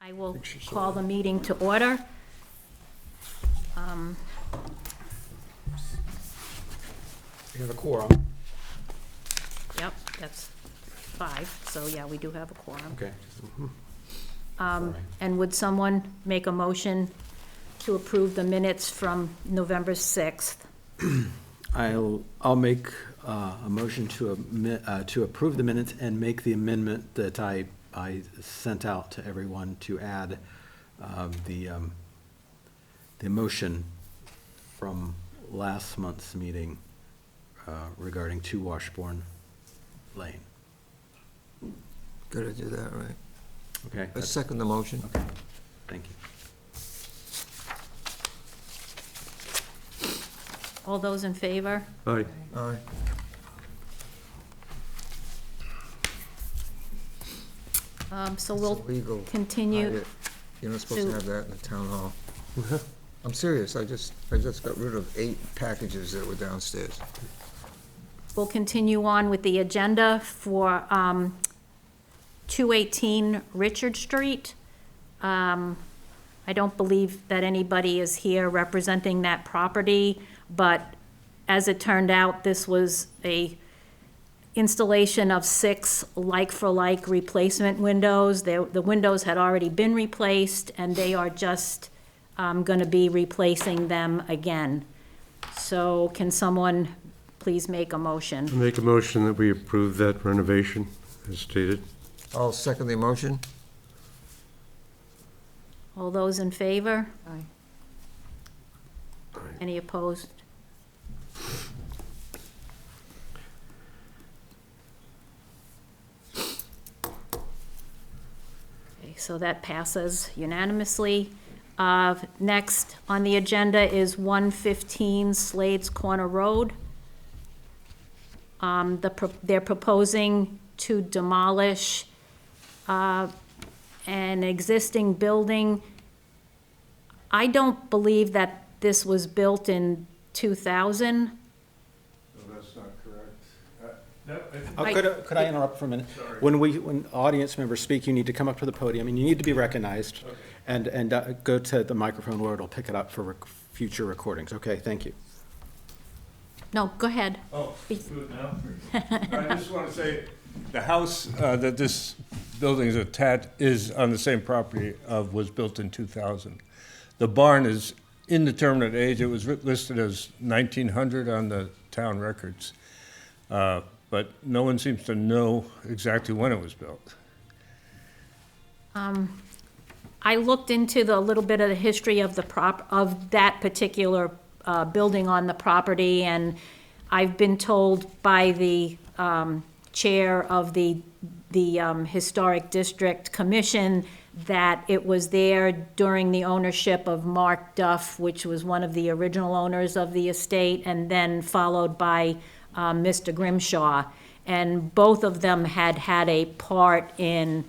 I will call the meeting to order. We have a quorum. Yep, that's 5, so yeah, we do have a quorum. Okay. And would someone make a motion to approve the minutes from November 6th? I'll make a motion to approve the minutes and make the amendment that I sent out to everyone to add the motion from last month's meeting regarding 2 Washburn Lane. Gotta do that, right? Okay? I second the motion. Okay, thank you. All those in favor? Aye. Aye. So we'll Legal. continue. You're not supposed to to- have that in the town hall. I'm serious, I just got rid of 8 packages that were downstairs. We'll continue on with the agenda for 218 Richard Street. I don't believe that anybody is here representing that property, but as it turned out, this was a installation of 6 like-for-like replacement windows. The windows had already been replaced, and they are just going to be replacing them again. So can someone please make a motion? Make a motion that we approve that renovation as stated. I'll second the motion. All those in favor? Aye. Any opposed? Okay, so that passes unanimously. Next on the agenda is 115 Slades Corner Road. They're proposing to demolish an existing building. I don't believe that this was built in 2000. No, that's not correct. Could I interrupt for a minute? When audience members speak, you need to come up to the podium, and you need to be recognized. Okay. And go to the microphone where it'll pick it up for future recordings. Okay, thank you. No, go ahead. Oh, do it now? I just want to say, the house that this building is attached, is on the same property was built in 2000. The barn is indeterminate age. It was listed as 1900 on the town records. But no one seems to know exactly when it was built. I looked into the little bit of the history of of that particular building on the property, and I've been told by the chair of the Historic District Commission that it was there during the ownership of Mark Duff, which was one of the original owners of the estate, and then followed by Mr. Grimshaw. And both of them had a part in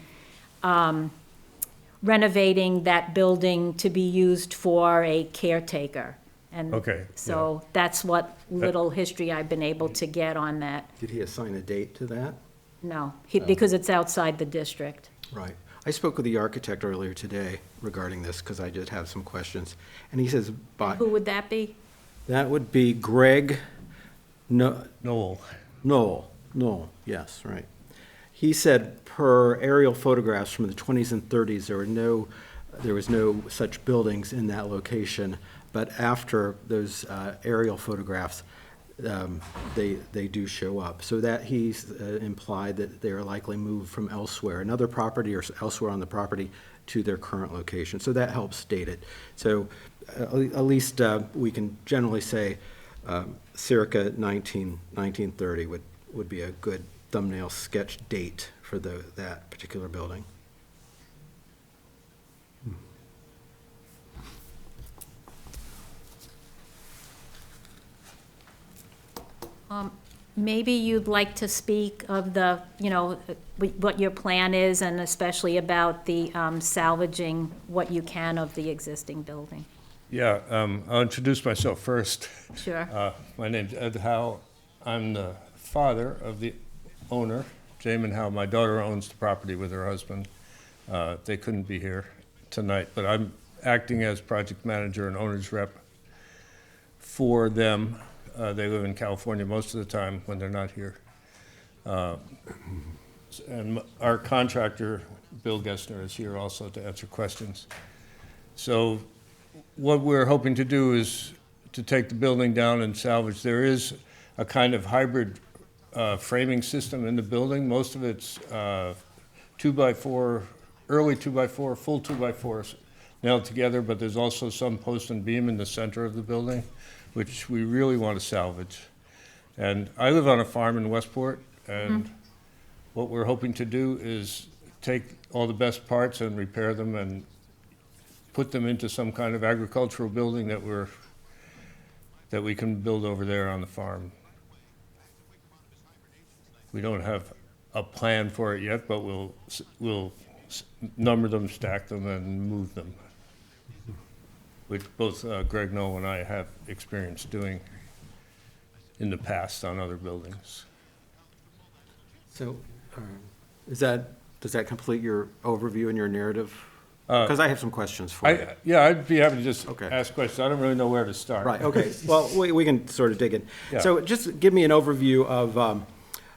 renovating that building to be used for a caretaker. And Okay, so that's what little history I've been able to get on that. Did he assign a date to that? No, because it's outside the district. Right. I spoke with the architect earlier today regarding this, because I did have some questions. And he says, Who would that be? that would be Greg Noel. Noel, yes, right. He said per aerial photographs from the 20s and 30s, there was no such buildings in that location. But after those aerial photographs, they do show up. So that he's implied that they are likely moved from elsewhere, another property or elsewhere on the property, to their current location. So that helps date it. So at least we can generally say circa 1930 would be a good thumbnail sketch date for that particular building. Maybe you'd like to speak of what your plan is, and especially about the salvaging what you can of the existing building. Yeah, I'll introduce myself first. Sure. My name's Ed Howe. I'm the father of the owner, Jamin Howe. My daughter owns the property with her husband. They couldn't be here. tonight, but I'm acting as project manager and owner's rep for them. They live in California most of the time when they're not here. And our contractor, Bill Gessner, is here also to answer questions. So what we're hoping to do is to take the building down and salvage. There is a kind of hybrid framing system in the building. Most of it's 2x4, early 2x4, full 2x4 nailed together, but there's also some post and beam in the center of the building, which we really want to salvage. And I live on a farm in Westport, and what we're hoping to do is take all the best parts and repair them and put them into some kind of agricultural building that we can build over there on the farm. We don't have a plan for it yet, but we'll number them, stack them, and move them, which both Greg Knoll and I have experience doing in the past on other buildings. So, does that complete your overview and your narrative? Because I have some questions for you. Yeah, I'd be happy to just Okay. ask questions. I don't really know where to start. Right, okay. Well, we can sort of dig in. Yeah. So just give me an overview of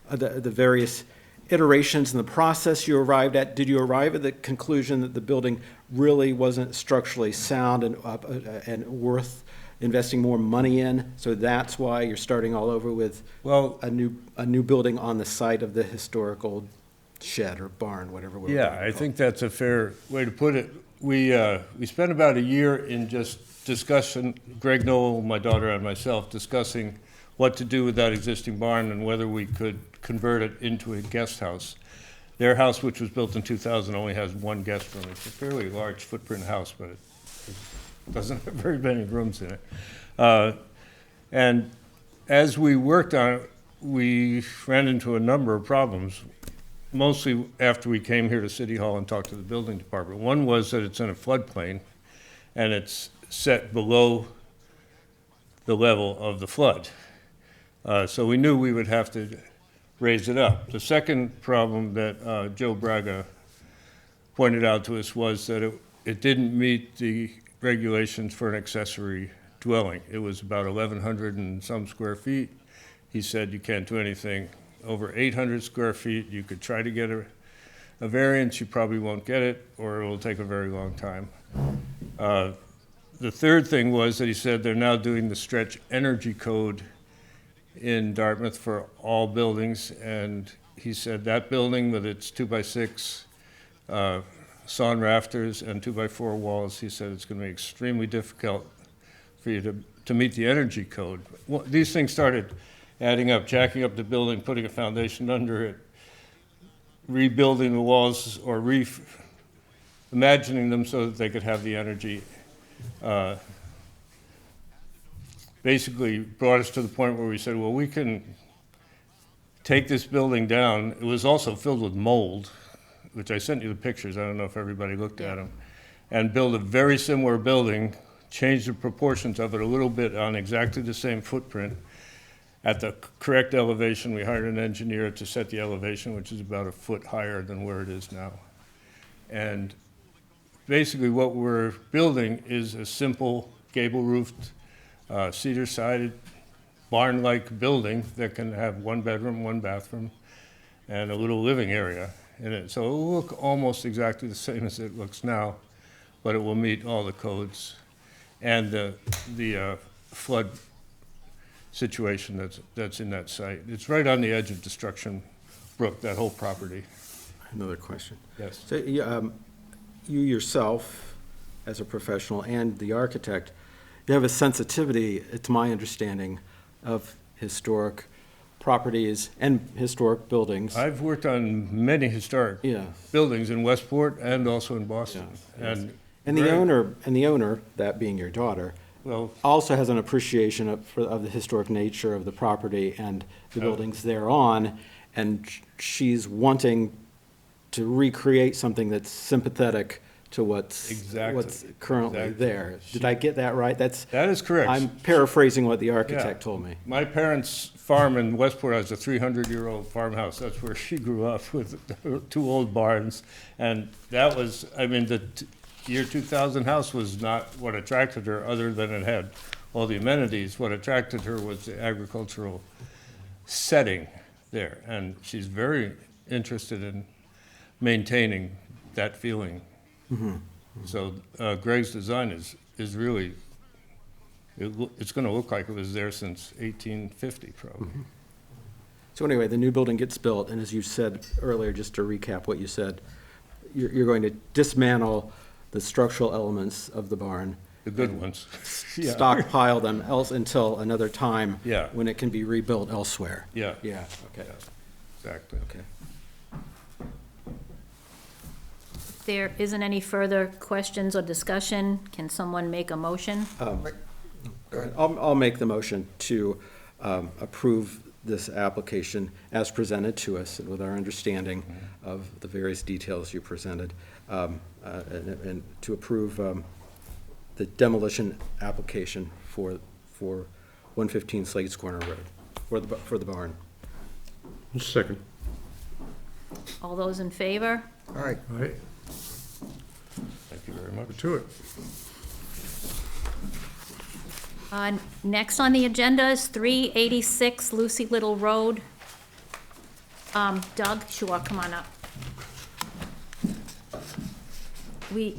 the various iterations in the process you arrived at. Did you arrive at the conclusion that the building really wasn't structurally sound and worth investing more money in? So that's why you're starting all over with Well, a new building on the site of the historical shed or barn, whatever we're yeah, going to I call it. think that's a fair way to put it. We spent about a year in just discussion, Greg Knoll, my daughter, and myself, discussing what to do with that existing barn and whether we could convert it into a guest house. Their house, which was built in 2000, only has one guest room. It's a fairly large footprint house, but it doesn't have very many rooms in it. And as we worked on it, we ran into a number of problems, mostly after we came here to City Hall and talked to the building department. One was that it's in a floodplain, and it's set below the level of the flood. So we knew we would have to raise it up. The second problem that Joe Braga pointed out to us was that it didn't meet the regulations for an accessory dwelling. It was about 1,100 and some square feet. He said you can't do anything over 800 square feet. You could try to get a variance, you probably won't get it, or it will take a very long time. The third thing was that he said they're now doing the stretch energy code in Dartmouth for all buildings, and he said that building with its 2x6 sawn rafters and 2x4 walls, he said it's going to be extremely difficult for you to meet the energy code. Well, these things started adding up, jacking up the building, putting a foundation under it, rebuilding the walls or imagining them so that they could have the energy. Basically brought us to the point where we said, well, we can take this building down. It was also filled with mold, which I sent you the pictures. I don't know if everybody looked at them, and build a very similar building, change the proportions of it a little bit on exactly the same footprint. At the correct elevation, we hired an engineer to set the elevation, which is about a foot higher than where it is now. And basically what we're building is a simple gable-roofed, cedar-sided, barn-like building that can have one bedroom, one bathroom, and a little living area in it. So it will look almost exactly the same as it looks now, but it will meet all the codes and the flood situation that's in that site. It's right on the edge of Destruction Brook, that whole property. Another question. Yes. So you yourself, as a professional and the architect, you have a sensitivity, it's my understanding, of historic properties and historic buildings. I've worked on many historic Yeah. buildings in Westport and also in Boston. Yeah, yes. And And the owner, that being your daughter, well, also has an appreciation of the historic nature of the property and the buildings thereon, and she's wanting to recreate something that's sympathetic to what's currently Exactly. there. Did I get that right? that is correct. I'm paraphrasing what the Yeah. architect told me. My parents' farm in Westport has a 300-year-old farmhouse. That's where she grew up with 2 old barns. And that was, I mean, year 2000 house was not what attracted her, other than it had all the amenities. What attracted her was the agricultural setting there, and she's very interested in maintaining that feeling. So Greg's design is really, it's gonna look like it was there since 1850, probably. So anyway, the new building gets built, and as you said earlier, just to recap what you said, you're going to dismantle the structural elements of the barn, The good ones. Yeah. stockpile them else until another time. Yeah. When it can be rebuilt elsewhere. Yeah, Yeah, okay, exactly. okay. If there isn't any further questions or discussion, can someone make a motion? I'll make the motion to approve this application as presented to us and with our understanding of the various details you presented, and to approve the demolition application for 115 Slade's Corner Road, for the barn. Second. All those in favor? All right, All right, Thank you very much. to it. Next on the agenda is 386 Lucy Little Road. Doug, sure, come on up. We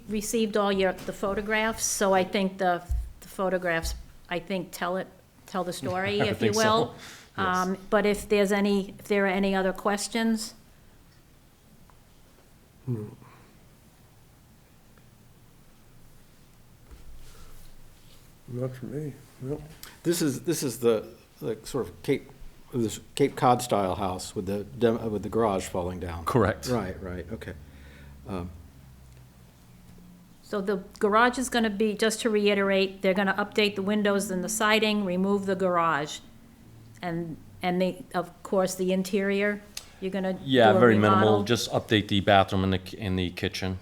received all the photographs, so I think the photographs, I think, tell the story, I if you think so, will. But if there are any other questions? Not for me, no. This is the sort of Cape Cod style house with the garage falling down. Correct. Right, okay. So the garage is gonna be, just to reiterate, they're gonna update the windows and the siding, remove the garage. And of course, the interior, you're gonna do Yeah, a very remodel? minimal, just update the bathroom and the kitchen.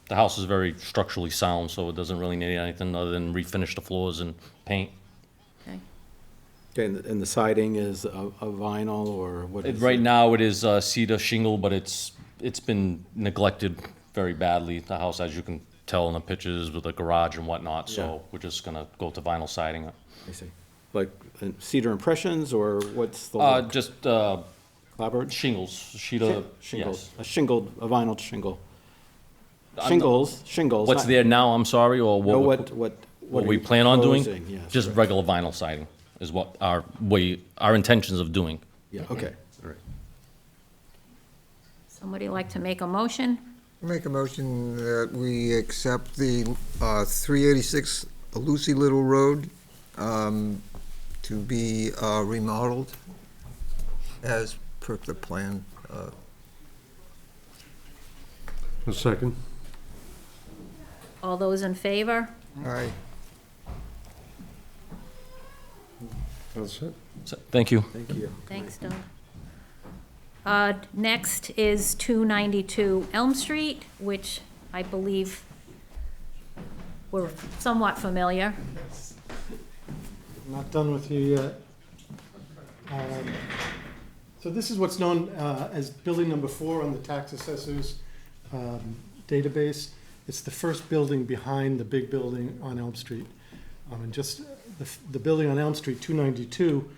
The house is very structurally sound, so it doesn't really need anything other than refinish the floors and paint. Okay. Okay, and the siding is a vinyl or what is it? Right now, it is cedar shingle, but it's been neglected very badly, the house, as you can tell in the pictures with the garage and whatnot, Yeah. so we're just gonna go to vinyl siding. I see. Like cedar impressions or what's the look? Just Clapboard? shingles, sheet of, Shingles, yes. a vinyl shingle. I'm not- Shingles. What's there now, I'm sorry, or No, what? what What are we you plan on doing? proposing? Yes, Just right. regular vinyl siding is what our intentions of doing. Yeah, okay, all right. Somebody like to make a motion? make a motion that we accept the 386 Lucy Little Road to be remodeled as per the plan. A second. All those in favor? All right, That's it. So, thank you. Thank you. Thanks, Doug. Next is 292 Elm Street, which I believe we're somewhat familiar. Not done with you yet. So this is what's known as building number 4 on the tax assessor's database. It's the first building behind the big building on Elm Street. And just the building on Elm Street, 292,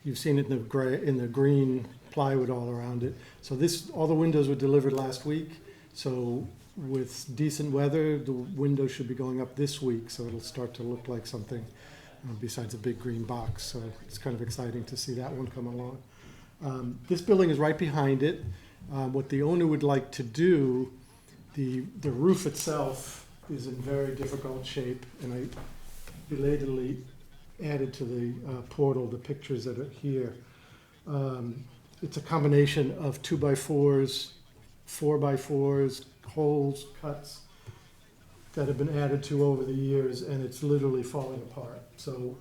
you've seen it in the green plywood all around it. So all the windows were delivered last week. So with decent weather, the windows should be going up this week. So it'll start to look like something besides a big green box. So it's kind of exciting to see that one come along. This building is right behind it. What the owner would like to do, the roof itself is in very difficult shape, and I belatedly added to the portal the pictures that are here. It's a combination of 2x4s, 4x4s, holes, cuts that have been added to over the years, and it's literally falling apart. So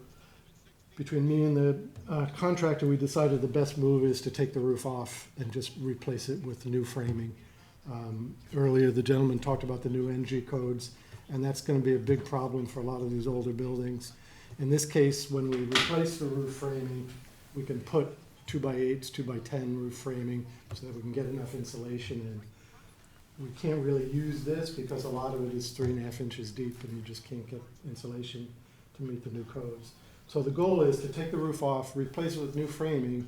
between me and the contractor, we decided the best move is to take the roof off and just replace it with new framing. Earlier, the gentleman talked about the new NG codes, and that's going to be a big problem for a lot of these older buildings. In this case, when we replace the roof framing, we can put 2x8s, 2x10 roof framing so that we can get enough insulation in. We can't really use this because a lot of it is 3.5 inches deep and you just can't get insulation to meet the new codes. So the goal is to take the roof off, replace it with new framing,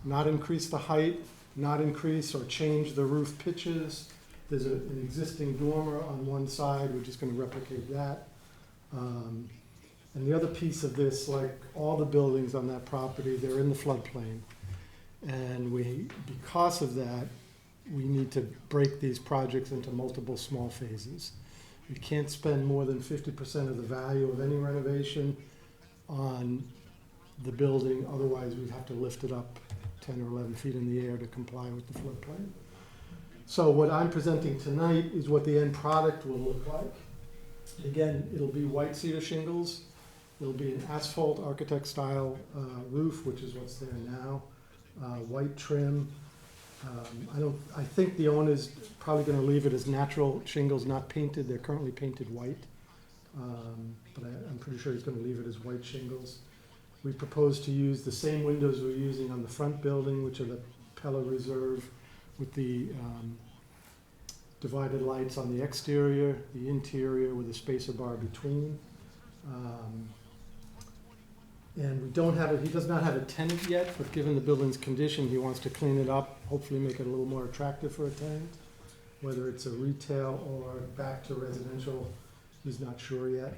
not increase the height, not increase or change the roof pitches. There's an existing dormer on one side, we're just gonna replicate that. And the other piece of this, like all the buildings on that property, they're in the floodplain. And because of that, we need to break these projects into multiple small phases. We can't spend more than 50% of the value of any renovation on the building, otherwise we'd have to lift it up 10 or 11 feet in the air to comply with the floodplain. So what I'm presenting tonight is what the end product will look like. Again, it'll be white cedar shingles. It'll be an asphalt architect style roof, which is what's there now. White trim. I think the owner's probably gonna leave it as natural shingles, not painted. They're currently painted white. But I'm pretty sure he's gonna leave it as white shingles. We propose to use the same windows we're using on the front building, which are the Pella Reserve with the divided lights on the exterior, the interior with a spacer bar between. And we don't have he does not have a tenant yet, but given the building's condition, he wants to clean it up, hopefully make it a little more attractive for a tenant. Whether it's a retail or back to residential, he's not sure yet.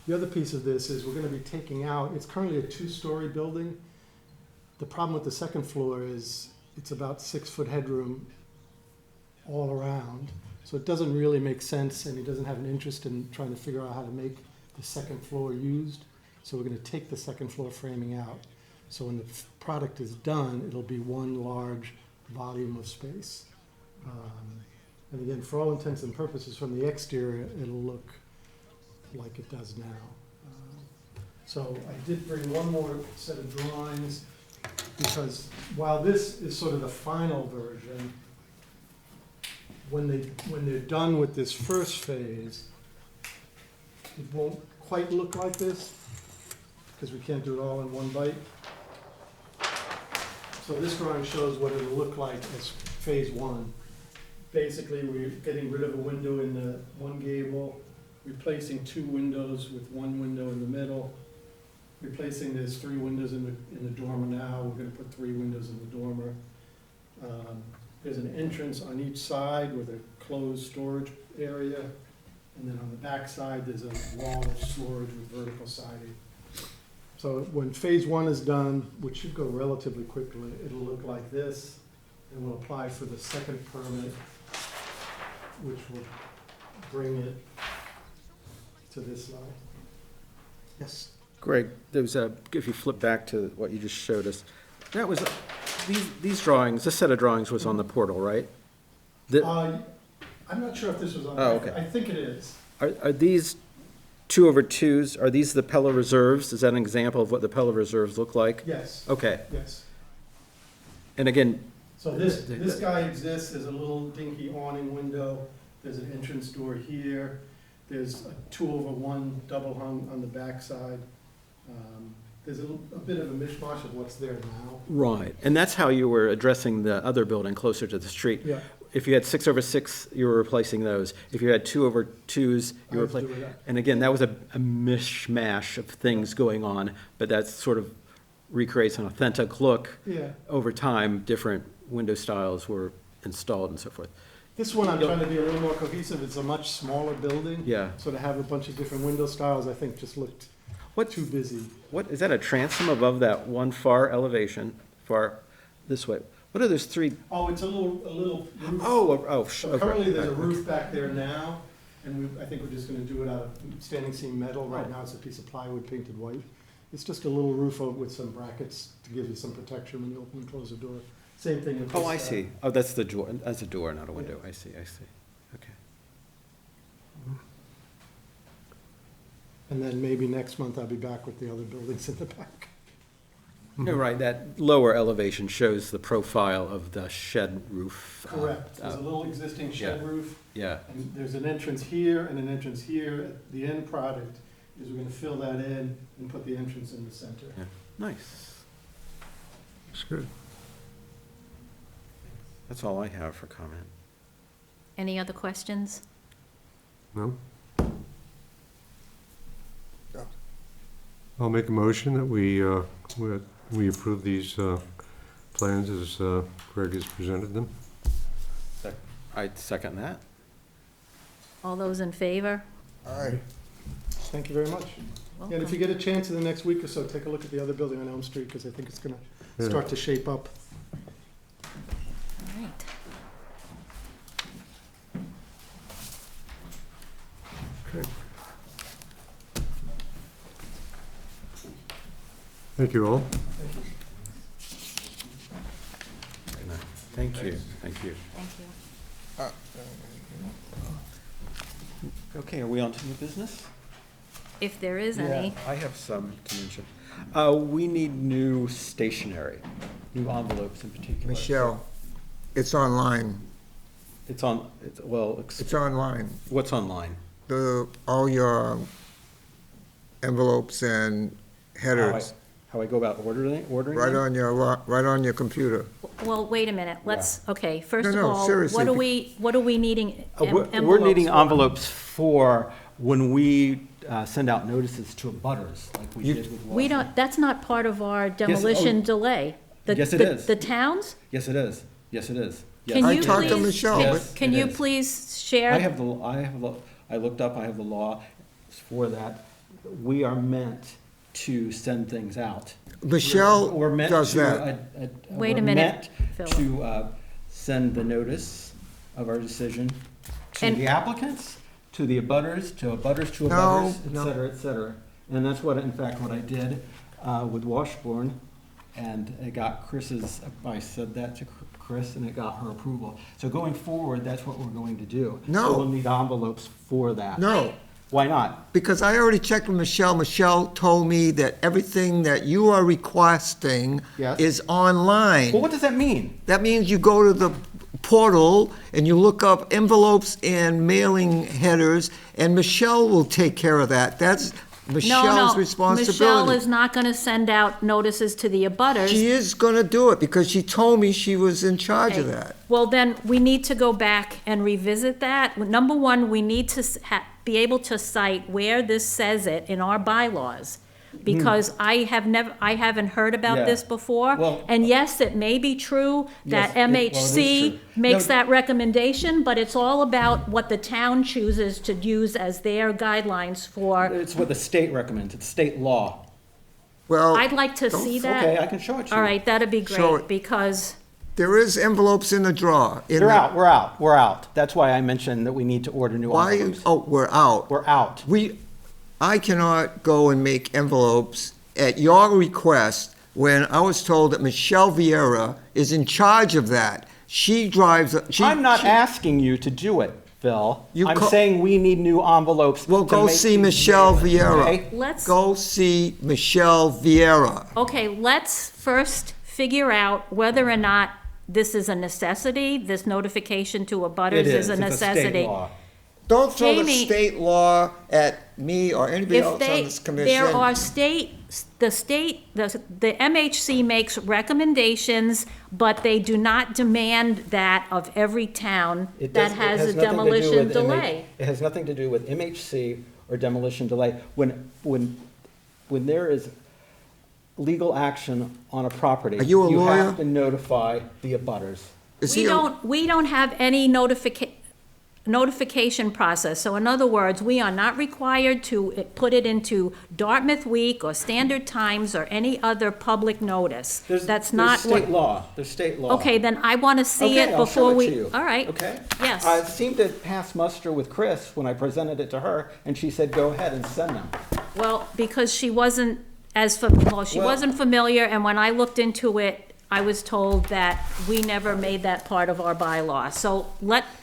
The other piece of this is we're gonna be taking out, it's currently a 2-story building. The problem with the second floor is it's about 6-foot headroom all around. So it doesn't really make sense, and he doesn't have an interest in trying to figure out how to make the second floor used. So we're gonna take the second floor framing out. So when the product is done, it'll be one large volume of space. And again, for all intents and purposes, from the exterior, it'll look like it does now. So I did bring one more set of drawings, because while this is sort of the final version, when they're done with this first phase, it won't quite look like this, because we can't do it all in one bite. So this drawing shows what it'll look like as phase 1. Basically, we're getting rid of a window in the one gable, replacing 2 windows with 1 window in the middle, replacing there's 3 windows in the dormer now, we're gonna put 3 windows in the dormer. There's an entrance on each side with a closed storage area, and then on the back side, there's a wall of storage with vertical siding. So when phase 1 is done, which should go relatively quickly, it'll look like this, and we'll apply for the second permit, which will bring it to this level. Yes? Greg, there's if you flip back to what you just showed us, that was, these drawings, this set of drawings was on the portal, right? I'm not sure if this was on. Oh, okay. I think it is. Are these 2/2s, are these the Pella Reserves? Is that an example of what the Pella Reserves look like? Yes, Okay, yes. and again, So this guy exists, there's a little dinky awning window, there's an entrance door here, there's a 2/1 double hung on the back side. There's a bit of a mishmash of what's there now. right, and that's how you were addressing the other building closer to the street. Yeah. If you had 6/6, you were replacing those. If you had 2/2s, I you were was doing replacing. that. And again, that was a mishmash of things going on, but that sort of recreates an authentic look. Yeah. Over time, different window styles were installed and so forth. This one, I'm trying to be a little more cohesive, it's a much smaller building. Yeah. So to have a bunch of different window styles, I think just looked too busy. What, is that a transom above that one far elevation, far this way? What are those 3? Oh, it's a little roof. So currently, there's a roof back there now, and I think we're just gonna do it out of standing seam metal. Right now, it's a piece of plywood painted white. It's just a little roof with some brackets to give you some protection when you open and close the door. Same thing with this. Oh, I see. Oh, that's the door, that's a door, not a window. I see, okay. And then maybe next month I'll be back with the other buildings in the back. You're right, that lower elevation shows the profile of the shed roof. Correct. There's a little existing shed yeah. roof, Yeah, and there's an entrance here and an entrance here. The end product is we're gonna fill that in and put the entrance in the center. yeah, nice. That's good. That's all I have for comment. Any other questions? No? I'll make a motion that we approve these plans as Greg has presented them. I'd second that. All those in favor? All right. Thank you very much. And if you get a chance in the next week or so, take a look at the other building on Elm Street, because I think it's gonna Yeah. start to shape up. All right. Okay. Thank you all. Thank you, thank you. Thank you. Okay, are we on to new business? If there is any. I have some to mention. We need new stationery, new envelopes in particular. Michelle, it's online. It's on, It's online. what's online? All your envelopes and headers, How I go about ordering right them? right on your computer. Well, wait a minute, okay, first of No, all, seriously, what are we needing We're needing envelopes envelopes for when we send out notices to abutters, like we You- did with for? We Washington. don't, that's not part of our demolition delay. The- Yes, it the- is. The towns? Yes, it is. Yes, it is. Yes, Can I you talked to please- Michelle, can- but- Can It you is. please share? I looked up, I have the law for that. We are meant to send things out. Michelle We're meant does to, that. Wait a we're minute, meant Phil. to send the notice of our decision to And- the applicants, to the abutters, to abutters, to No, abutters, et no. cetera, et cetera. And that's what, in fact, what I did with Washburn, and it got Chris's, I said that to Chris, and it got her approval. So going forward, that's what we're going to do. No. So we'll need envelopes for that. No, Why not? because I already checked with Michelle. Michelle told me that everything that you are requesting Yes. is online. Well, what does that mean? That means you go to the portal and you look up envelopes and mailing headers, and Michelle will take care of that. That's Michelle's responsibility. Michelle is not gonna send out notices to the abutters. She is gonna do it because she told me she was in charge of Okay. that. Well, then, we need to go back and revisit that. Number one, we need to be able to cite where this says it in our bylaws. Because I haven't heard about Yeah. this before. Well, And yes, it may be true that Yes, well, it is MHC true. makes No. that recommendation, but it's all about what the town chooses to use as their guidelines for. It's what the state recommends. It's state law. Well, I'd like to see that. Okay, I can show it to you. All right, that'd be Show great, it. because, there is envelopes in the drawer. They're out, we're out. That's why I mentioned that we need to order new Why, envelopes. we're out. We're out. I cannot go and make envelopes at your request when I was told that Michelle Vieira is in charge of that. She drives, I'm not asking you to do it, Phil. You I'm co- saying we need new envelopes. Well, to go make see these Michelle mailings, Vieira. okay? let's. Go see Michelle Vieira. Okay, let's first figure out whether or not this is a necessity, this notification to abutters It is a It's state necessity. law. Don't throw the Jamie- state law at me or anybody If else on they, this commission. there are the MHC makes recommendations, but they do not demand that of every town It that does- it has a nothing to do demolition with delay. It has nothing to do with MHC or demolition delay. When there is legal action on a property. Are you a You lawyer? have to notify the abutters. Is We he a- don't have any notification process. So in other words, we are not required to put it into Dartmouth Week or Standard Times or any other public notice. That's not There's state what, law, there's state law. okay, then I want to see Okay, it I'll show before it we. to you. All right. Okay? Yes. I seemed to pass muster with Chris when I presented it to her, and she said, go ahead and send them. Well, because she wasn't she Well- wasn't familiar, and when I looked into it, I was told that we never made that part of our bylaw. So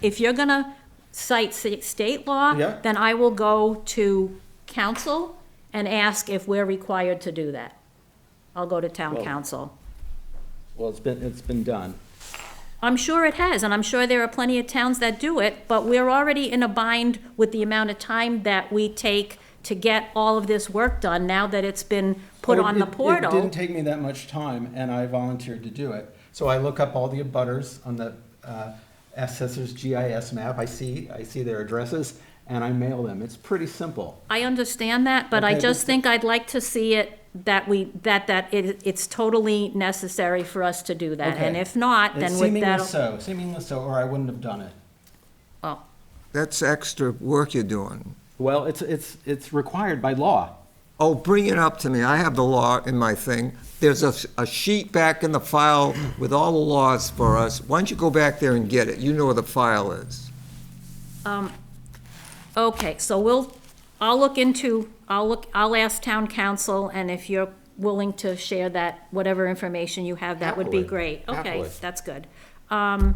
if you're gonna cite state law, Yeah. then I will go to council and ask if we're required to do that. I'll go to town Well- council. Well, it's been done. I'm sure it has, and I'm sure there are plenty of towns that do it, but we're already in a bind with the amount of time that we take to get all of this work done now that it's been put But on the It portal. didn't take me that much time, and I volunteered to do it. So I look up all the abutters on the, assessor's GIS map. I see their addresses, and I mail them. It's pretty simple. I understand that, but I Okay, just but- think I'd like to see it it's totally necessary for us to do that. And Okay. if not, then with that. Seemingly so, or I wouldn't have done it. Oh, That's extra work you're doing. Well, it's required by law. Oh, bring it up to me. I have the law in my thing. There's a sheet back in the file with all the laws for us. Why don't you go back there and get it? You know where the file is. okay, so I'll ask town council, and if you're willing to share that, whatever information you have, that would be Happily. great. Okay, Happily. that's good.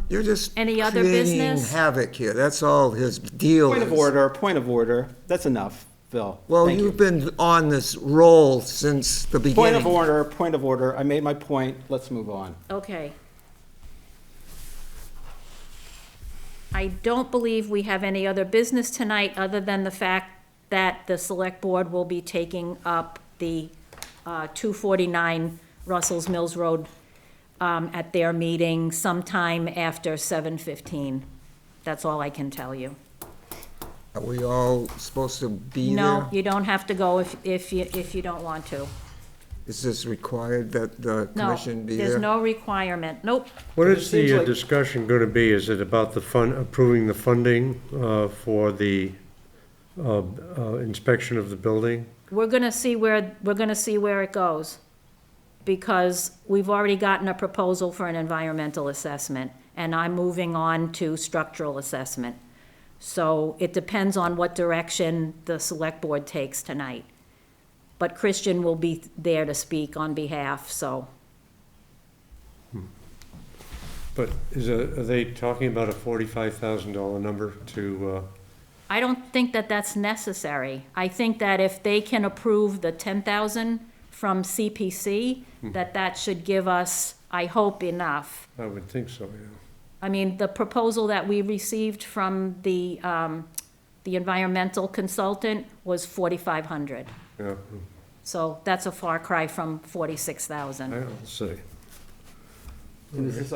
You're just Any other creating business? havoc here. That's all his deal Point is. of order. That's enough, Phil. Well, Thank you. you've been on this roll since the beginning. Point of order. I made my point. Let's move on. Okay. I don't believe we have any other business tonight, other than the fact that the select board will be taking up the 249 Russell's Mills Road at their meeting sometime after 7:15. That's all I can tell you. Are we all supposed to be there? No, you don't have to go if you don't want to. Is this required that the No, commission be there? there's no requirement. Nope. What It is seems the like- discussion going to be? Is it about the approving the funding for the inspection of the building? We're gonna see where it goes, because we've already gotten a proposal for an environmental assessment, and I'm moving on to structural assessment. So it depends on what direction the select board takes tonight. But Christian will be there to speak on behalf, so. But are they talking about a $45,000 number to, I don't think that that's necessary. I think that if they can approve the 10,000 from CPC, that should give us, I hope, enough. I would think so, yeah. I mean, the proposal that we received from the environmental consultant was 4,500. Yeah, So that's a far cry from 46,000. I'll see. And is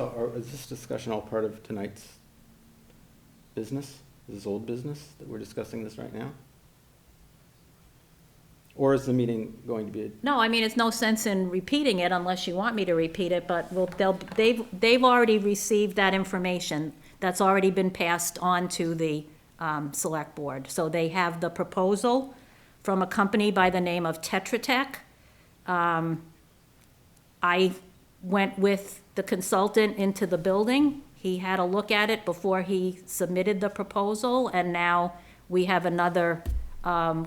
this discussion all part of tonight's business? Is this old business that we're discussing this right now? Or is the meeting going to be? No, I mean, it's no sense in repeating it unless you want me to repeat it, but they've already received that information. That's already been passed on to the select board. So they have the proposal from a company by the name of Tetra Tech. I went with the consultant into the building. He had a look at it before he submitted the proposal, and now we have another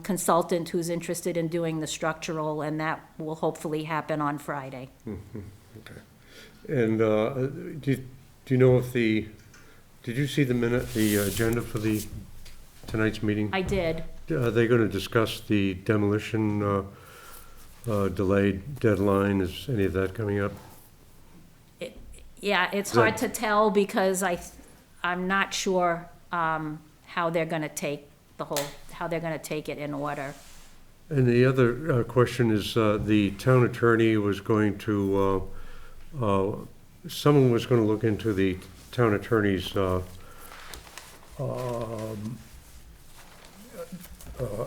consultant who's interested in doing the structural, and that will hopefully happen on Friday. And do you know if did you see the agenda for tonight's meeting? I did. Are they going to discuss the demolition delayed deadline? Is any of that coming up? Yeah, it's Good. hard to tell because I'm not sure how they're gonna take how they're gonna take it in order. And the other question is, the town attorney was going to, someone was going to look into the town attorney's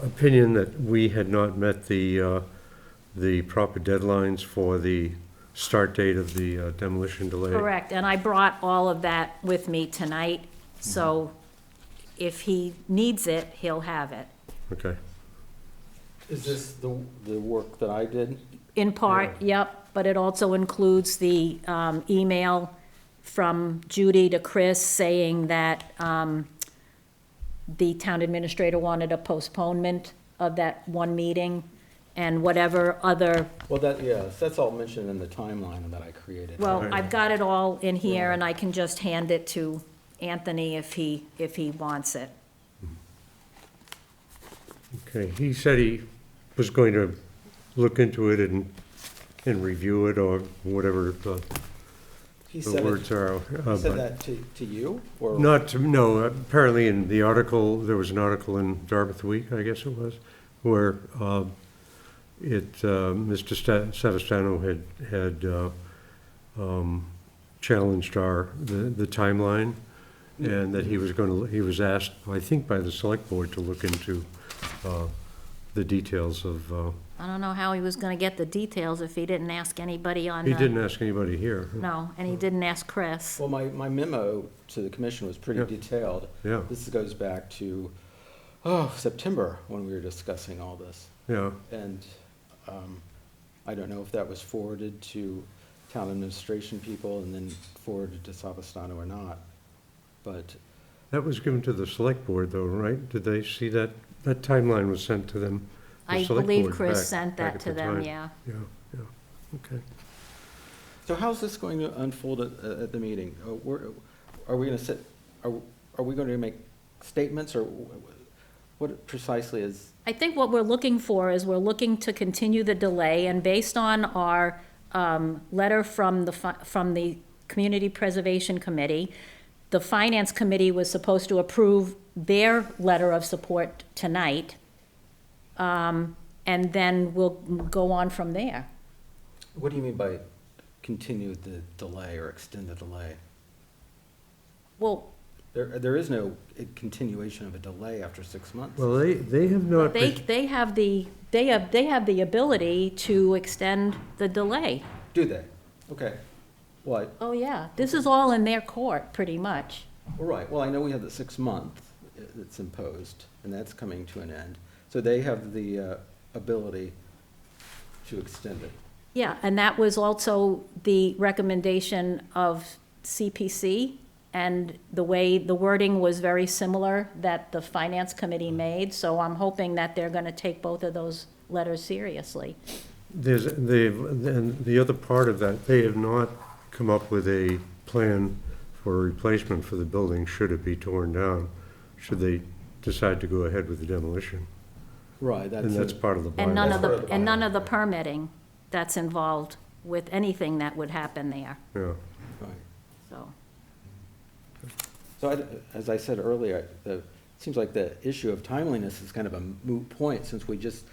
opinion that we had not met the proper deadlines for the start date of the demolition delay. Correct, and I brought all of that with me tonight, so if he needs it, he'll have it. Okay. Is this the work that I did? In part, yep, but it also includes the email from Judy to Chris saying that the town administrator wanted a postponement of that one meeting, and whatever other, Well, yes, that's all mentioned in the timeline that I created. well, I've got it all in here, and I can just hand it to Anthony if he wants it. Okay, he said he was going to look into it and review it, or whatever He the said words are. He said but that to you, or? no, apparently in the article, there was an article in Dartmouth Week, I guess it was, where Mr. Savastano had challenged the timeline, and that he was asked, I think by the select board, to look into the details of, I don't know how he was gonna get the details if he didn't ask anybody on he the. didn't ask anybody here. No, and he didn't ask Chris. Well, my memo to the commission was pretty Yeah. detailed. Yeah. This goes back to, September, when we were discussing all this. Yeah, And I don't know if that was forwarded to town administration people and then forwarded to Savastano or not. But, that was given to the select board though, right? Did they see that? That timeline was sent to them. the I select believe board Chris back- sent back that at to the them, time. yeah. Yeah, yeah, okay. so how's this going to unfold at the meeting? Are we gonna sit, are we going to make statements, or what precisely is? I think what we're looking for is we're looking to continue the delay, and based on our letter from the Community Preservation Committee, the Finance Committee was supposed to approve their letter of support tonight, and then we'll go on from there. What do you mean by continue the delay or extend the delay? Well, There is no continuation of a delay after 6 months. Well, they have not. they have the ability to extend the delay. Do they? Okay. Well, Oh, yeah, this is all in their court, pretty much. all right, well, I know we have the 6 month that's imposed, and that's coming to an end. So they have the ability to extend it. Yeah, and that was also the recommendation of CPC, and the way, the wording was very similar that the Finance Committee made, so I'm hoping that they're gonna take both of those letters seriously. And the other part of that, they have not come up with a plan for a replacement for the building should it be torn down, should they decide to go ahead with the demolition. Right, And that's part of the And none bylaw. of part of the, the and none bylaw. of the permitting that's involved with anything that would happen there, Yeah, right. so. So as I said earlier, it seems like the issue of timeliness is kind of a moot point, since we just,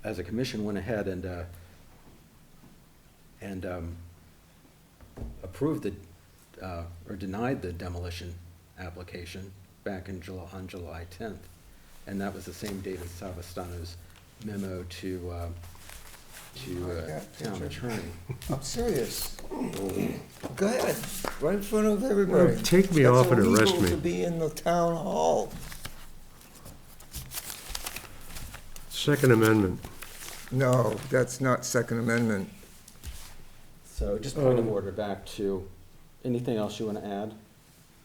as a commission, went ahead and approved or denied the demolition application back in on July 10th. And that was the same date as Savastano's memo to town attorney. I'm serious. Go ahead, right in front of everybody. Well, take me off and arrest That's illegal me. to be in the town hall. Second Amendment. No, that's not Second Amendment. So just point of order back to, anything else you want to add?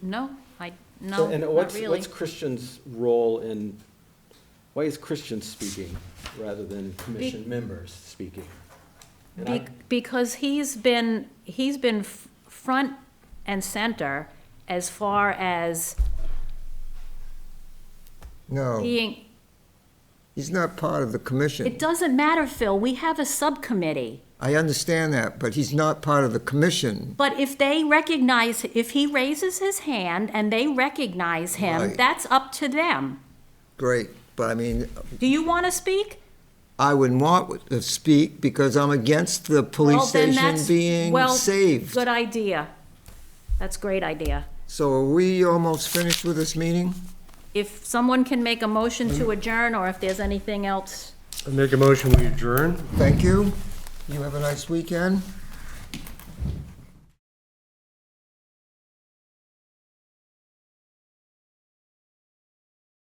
No, no, So, and not what's really. Christian's role in, why is Christian speaking rather than commission members speaking? And I- Because he's been front and center as far as No, being, he's not part of the commission. it doesn't matter, Phil, we have a subcommittee. I understand that, but he's not part of the commission. But if they recognize, if he raises his hand and they recognize him, Right. that's up to them. Great, but I mean, Do you want to speak? I wouldn't want to speak because I'm against the Well, police then station that's- being well, saved. Good idea. That's a great idea. So are we almost finished with this meeting? If someone can make a motion to adjourn, or if there's anything else. I make a motion, we adjourn? Thank you. You have a nice weekend.